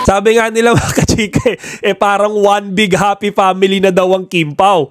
Sabi nga nila mga kachika, parang one big happy family na daw ang Kim Pao.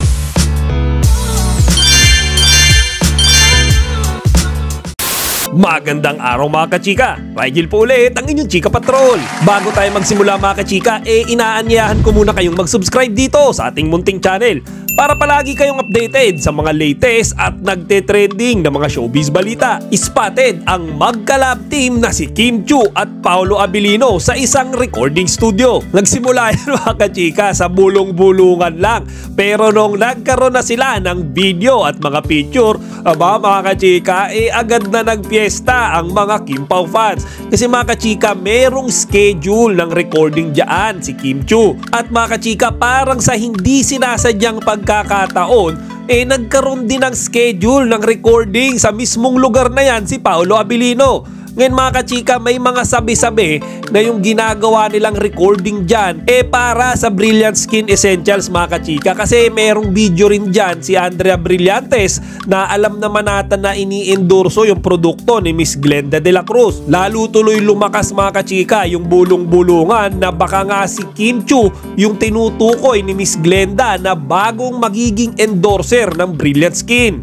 Magandang araw mga kachika, Rigel po ulit ang inyong Chika Patrol. Bago tayo magsimula mga kachika, inaanyayahan ko muna kayong mag-subscribe dito sa ating munting channel para palagi kayong updated sa mga latest at nagte-trending na mga showbiz balita. Spotted ang magkalab team na si Kim Chiu at Paolo Abilino sa isang recording studio. Nagsimula yan mga kachika sa bulong-bulungan lang, pero nung nagkaroon na sila ng video at mga picture, mga kachika, agad na nagpiesta ang mga Kim Pao fans. Kasi mga kachika, merong schedule ng recording dyan si Kim Chiu. At mga kachika, parang sa hindi sinasadyang pagkakataon, nagkaroon din ng schedule ng recording sa mismong lugar na yan si Paolo Abilino. Ngayon mga kachika, may mga sabi-sabi na yung ginagawa nilang recording dyan para sa Brilliant Skin Essentials mga kachika. Kasi merong video rin dyan si Andrea Brillantes na alam naman natin na ini-endorso yung produkto ni Miss Glenda de la Cruz. Lalo tuloy lumakas mga kachika yung bulong-bulungan na baka nga si Kim Chiu yung tinutukoy ni Miss Glenda na bagong magiging endorser ng Brilliant Skin.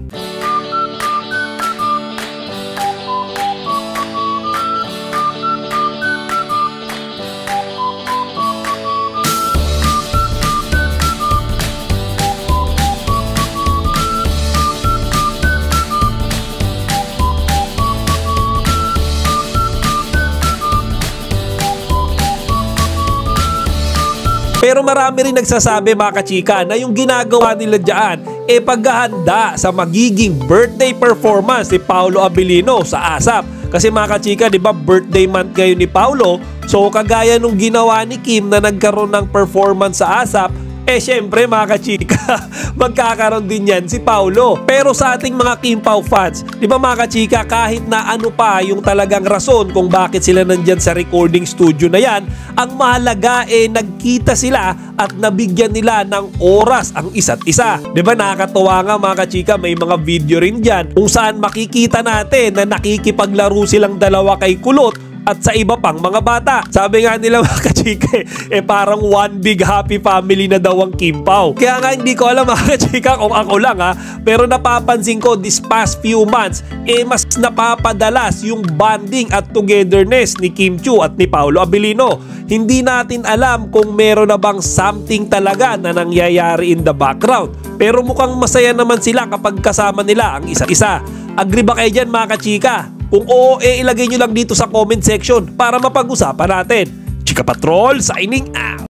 Pero marami rin nagsasabi mga kachika na yung ginagawa nila dyan paghahanda sa magiging birthday performance ni Paolo Abilino sa ASAP. Kasi mga kachika, di ba birthday month ngayon ni Paolo? So kagaya nung ginawa ni Kim na nagkaroon ng performance sa ASAP, syempre mga kachika, magkakaroon din yan si Paolo. Pero sa ating mga Kim Pao fans, di ba mga kachika, kahit na ano pa yung talagang rason kung bakit sila nandyan sa recording studio na yan, ang mahalaga nagkita sila at nabigyan nila ng oras ang isa't isa. Di ba nakakatuwa nga mga kachika, may mga video rin dyan kung saan makikita natin na nakikipaglaro silang dalawa kay Kulot at sa iba pang mga bata. Sabi nga nila mga kachika, parang one big happy family na daw ang Kim Pao. Kaya nga hindi ko alam mga kachika kung ako lang pero napapansin ko this past few months, mas napapadalas yung bonding at togetherness ni Kim Chiu at ni Paolo Abilino. Hindi natin alam kung meron na bang something talaga na nangyayari in the background. Pero mukhang masaya naman sila kapag kasama nila ang isa't isa. Agree ba kayo dyan mga kachika? Kung oo, ilagay nyo lang dito sa comment section para mapag-usapan natin. Chika Patrol signing out!